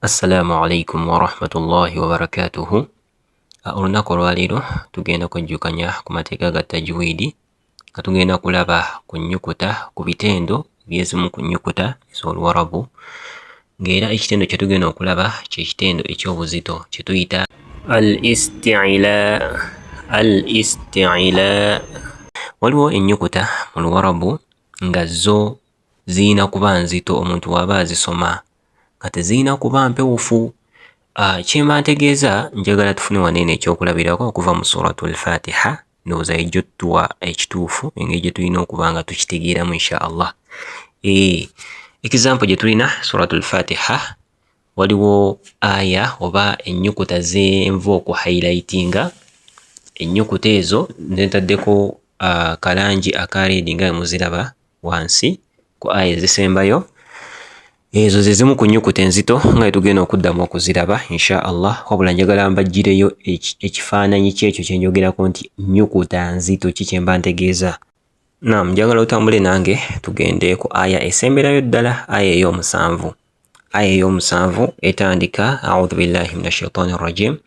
Assalamu alaikum wa rahmatullahi wa barakatuhu. Olunaku olwaleero tugenda kwejjukanya ku mateeka ga tajwidi nga tugenda kulaba ku nnyukuta ku bitendo by'ezimu ku nnyukuta ez'Oluwarabu, ng'era ekitendo kye tugenda okulaba kye kitendo eky'obuzito kye tuyita al-isti'la. Waliwo ennyukuta mu Luwarabu nga zo ziyina kuba nzito omuntu w'aba azisoma nga teziyina kuba mpewufu. Kye mba ntegeeza njagala tufune wano eno ekyokulabirako okuva mu Suratul Fatiha, ndowooza ejjo tuwa ekituufu engeri gye tulina okuba nga tukitegeeramu insha Allah. Example gye tulina Suratul Fatiha, waliwo aya oba ennyukuta zenva okuhighlightinga. Ennyukuta ezo ntaddeko kalangi aka red nga muziraba wansi ku aya ezisembayo. Ezo ze zimu ku nnyukuta enzito nga tugenda okuddamu okuziraba insha Allah, wabula njagala mbaggireyo ekifaananyi ky'ekyo kye njogerako nti nnyukuta nzito ki kye mba ntegeeza. Naam, njagala otambule nange tugende ku aya esemberayo ddala, aya ey'omusanvu. Aya ey'omusanvu etandika a'udhu billahi minash shaitani rrajim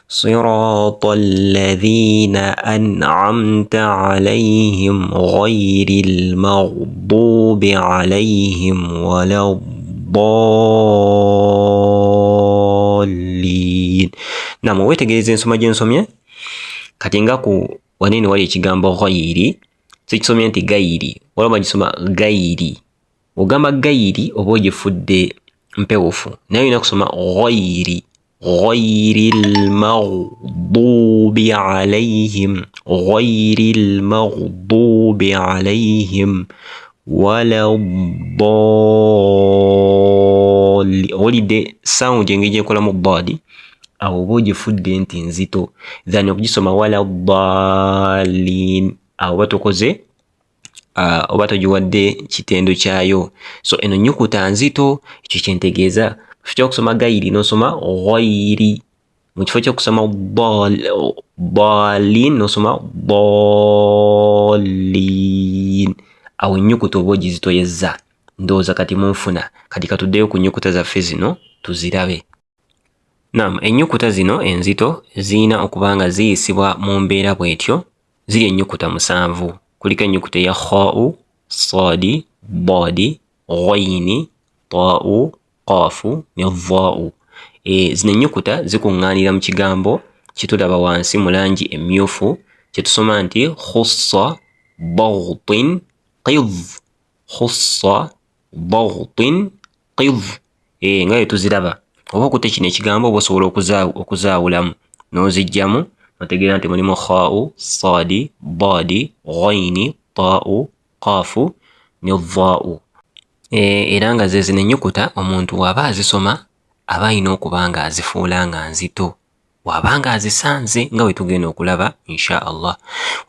siratal ladhina an'amta alayhim ghayril maghdubi alayhim waladdallin. Naam, weetegereza ensoma gye nsomye kati nga ku wanene wali ekigambo ghayri, sikisomye nti gayiri, waliwo bagisoma gayiri. Ogamba gayiri oba ogifudde mpewufu, naye olina kusoma ghayri, ghayril maghdubi alayhim, ghayril maghdubi alayhim waladdallin. Owulidde sound engeri gy'ekolamu ddadi, awo oba ogifudde nti nzito, then okugisoma waladdallin, awo oba tokoze oba togiwadde kitendo kyayo. So eno nnyukuta nzito, ekyo kye ntegeeza. Mu kifo ky'okusoma gayiri n'osoma ghayri, mu kifo ky'okusoma ddallin n'osoma ddallin, awo ennyukuta oba ogizitoyezza. Ndowooza kati munfuna. Kati katuddeyo ku nnyukuta zaffe zino tuzirabe. Naam, ennyukuta zino enzito ziyina okuba nga ziyisibwa mu mbeera bw'etyo. Ziri ennyukuta musanvu. Kuliko ennyukuta eya kha'u, saadi, daadi, ghayni, taa'u, qaafu ne dhaa'u. Zino ennyukuta zikuŋŋaanira mu kigambo kye tulaba wansi mu langi emmyufu kye tusoma nti khussa baghtin qidh, khussa baghtin qidh. Nga bwe tuziraba, oba okutte kino ekigambo oba osobola okuzaawulamu n'oziggyamu otegeera nti mulimu kha'u, saadi, daadi, ghayni, taa'u, qaafu ne dhaa'u. Era nga ze zino ennyukuta omuntu bw'aba azisoma aba alina okuba nga azifuula nga nzito bw'aba nga azisanze nga bwe tugenda okulaba insha Allah.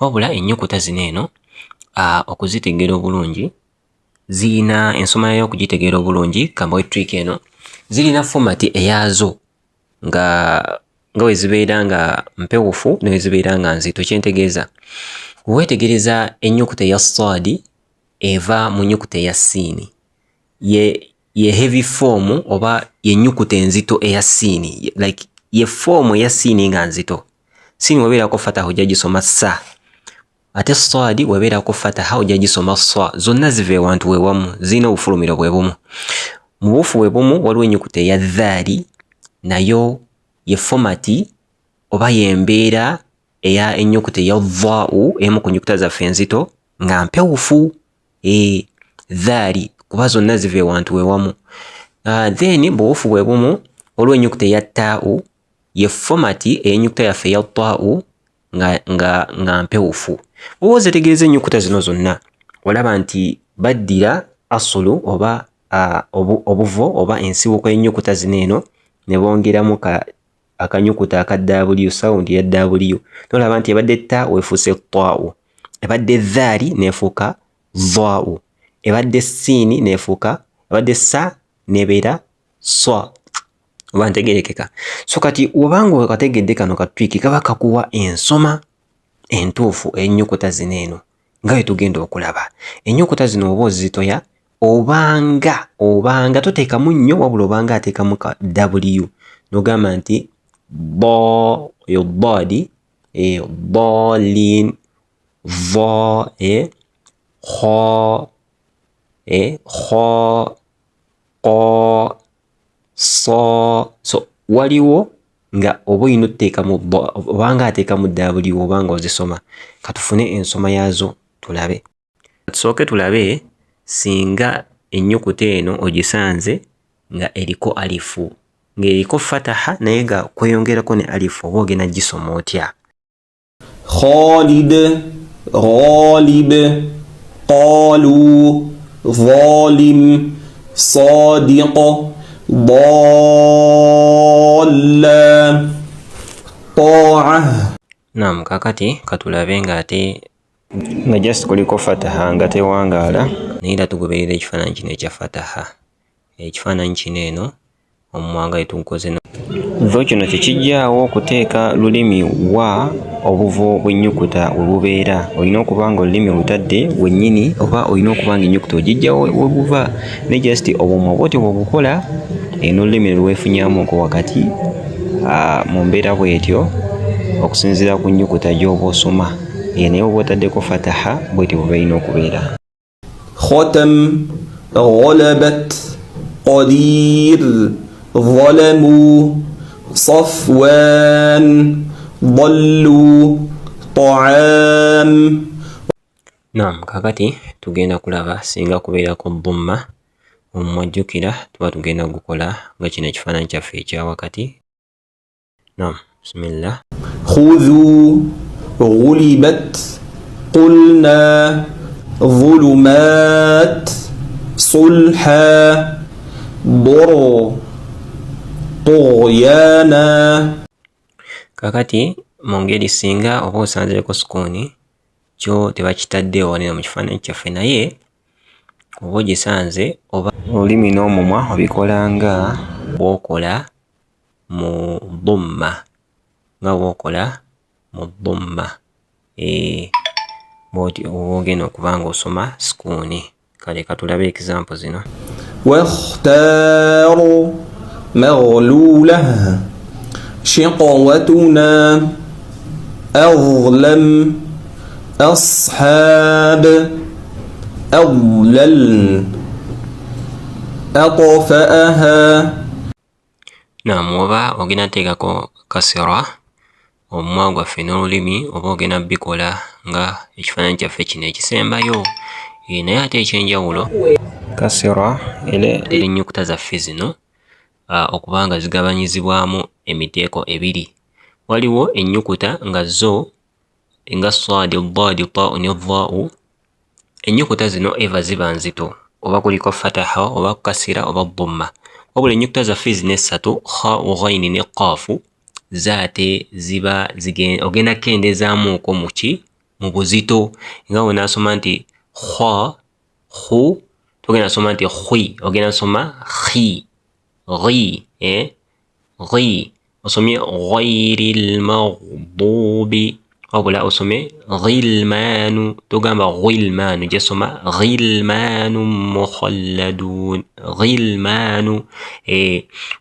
Wabula ennyukuta zino eno okuzitegeera obulungi ziyina ensoma yayo okugitegeera obulungi, kambawe trick eno, zirina fomati eyaazo nga bwe zibeera nga mpewufu ne bwe zibeera nga nzito. Kyentegeeza, weetegereza ennyukuta eya saadi eva mu nnyukuta eya siini, ye heavy form oba yennyukuta enzito eya siini, like ye form eya siini nga nzito. Siini webeerako fataha ojja gisoma sa, ate saadi webeerako fataha ojja gisoma sa. Zonna ziva ewantu wewamu, zirina obufulumiro bwe bumu. Mu bufu bwe bumu waliwo ennyukuta eya dhaali, nayo ye fomati oba yembeera eya ennyukuta eya dhaa'u, emu ku nnyukuta zaffe enzito nga mpewufu. Dhaali kuba zonna ziva ewantu wewamu. Then bubufu bwe bumu waliwo ennyukuta eya taa'u, ye fomati ey'ennyukuta yaffe eya taa'u nga mpewufu. Oba ozitegereza ennyukuta zino zonna olaba nti baddira asulu oba obuvo oba ensibuko y'ennyukuta zino eno ne bongeramu akanyukuta aka W, sound ya W. Nolaba nti ebadde taa'u efuuse taa'u, ebadde dhaali neefuuka dhaa'u, ebadde siini neefuuka, ebadde sa nebeera sa. Oba ntegeerekeka. So kati obanga okategedde kano ka trick kaba kakuwa ensoma entuufu ennyukuta zino eno nga bwe tugenda okulaba. Ennyukuta zino oba ozitoya obanga toteekamu nnyo wabula obanga ateekamu ka w n'ogamba nti body bolin vo ho o so waliwo nga oba oyina otuteekamu obanga ateekamu w obanga ozisoma. Katufune ensoma yaazo tulabe. Tusooke tulabe singa ennyukuta eno ogisanze nga eriko alifu ng'eriko fataha naye nga kweyongerako ne alifu oba ogenda gisoma otya? Khalid, Ghalib, Qalu, Zalim, Sadiq, Dalla, Ta'ah. Naam, kakati katulabe ng'ate nga just kuliko fataha nga tewangaala naye era tugoberera ekifaananyi kino ekya fataha. Ekifaananyi kino eno omumwanga etukoze tho kino tekijjaawo okuteeka lulimi wa obuvo bw'ennyukuta we bubeera. Olina okuba nga olulimi lutadde wennyini oba olina okuba nga ennyukuta ogijjawo we buva ne just obwomwo bw'otyo bw'obukola n'olulimi lwefunyamuko wakati mu mbeera bw'etyo okusinziira ku nnyukuta gy'oba osoma. Naye oba otaddeko fataha bw'etyo bwe balina okubeera. Khatam, Ghalabat, Qadir, ظلموا صفوان ضلوا طعام. Naam, kakati tugenda kulaba singa kubeerako dhamma omwajjukira tuba tugenda gukola nga kino ekifaananyi kyaffe ekya wakati. Naam, bismillah. خذوا غلبت قلنا ظلمات صلحا ضر طغيانا. Kakati mu ngeri singa oba osanzireko sukuuni kyo tebakitaddeewo wanena mu kifaananyi kyaffe naye oba ogisanze oba olulimi n'omumwa obikola nga bw'okola mu dhamma bw'oti oba ogenda okuba ng'osoma sukuuni. Kale katulabe example zino. واختاروا مغلوله شقوتنا أظلم أصحاب أضلل أطفأها. Naam, oba ogenda teekako kasira omumwa gwaffe n'olulimi oba ogenda bikola nga ekifaananyi kyaffe kino ekisembayo. Naye ate ekyenjawulo kasira era ennyukuta zaffe zino okuba nga zigabanyizibwamu emiteeko ebiri. Waliwo ennyukuta nga zo nga saadi, daadi, taa'u ne dhaa'u. Ennyukuta zino eva ziba nzito oba kuliko fataha oba kasira oba dhamma. Wabula ennyukuta zaffe zino essatu khaa'u, ghayini ne qaafu zaate ziba ogenda kukendezaamuuko mu buzito nga wenaasoma nti kha khu togenda soma nti khwi ogenda soma khi ghi ghi osomye ghayril maghdubi wabula osome ghilmanu togamba ghilmanu jasoma ghilmanu mukhalladun ghilmanu.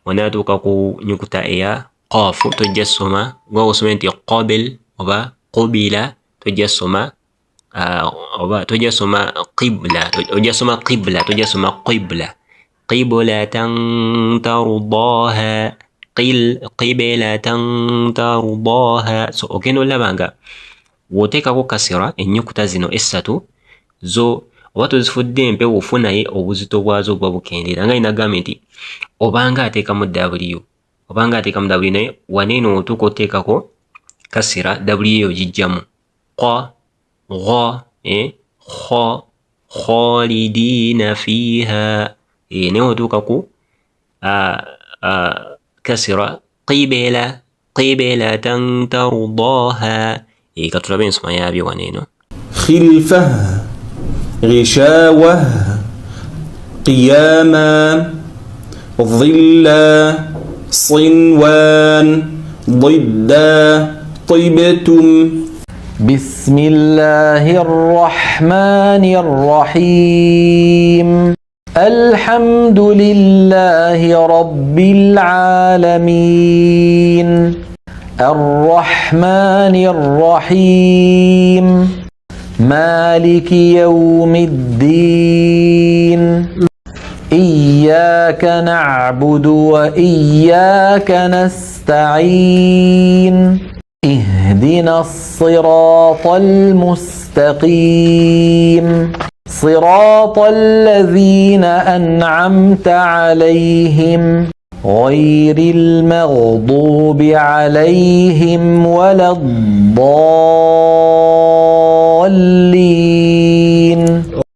Wanaatuuka ku nyukuta eya qaafu tojja soma nga osome nti qabil oba qubila tojja soma oba tojja soma qibla ojja soma qibla tojja soma qibla qiblatan tardaha qiblatan tardaha. So ogenda olaba nga w'oteekako kasira ennyukuta zino essatu zo oba tozifudde empewo ofunaye obuzito bwazo oba bukendeera nga inagambye nti obanga ateekamu w obanga ateekamu w naye waneeno otuuka oteekako kasira w eyo gijjamu qa gha kha khalidina fiha. Naye otuuka ku kasira qibla qiblatan tardaha. Katulabe ensoma yaabyo waneeno. خلفه غشاوة قياما ظلا صنوان ضدا طيبتم. بسم الله الرحمن الرحيم. الحمد لله رب العالمين الرحمن الرحيم مالك يوم الدين إياك نعبد وإياك نستعين اهدنا الصراط المستقيم صراط الذين أنعمت عليهم غير المغضوب عليهم ولا الضالين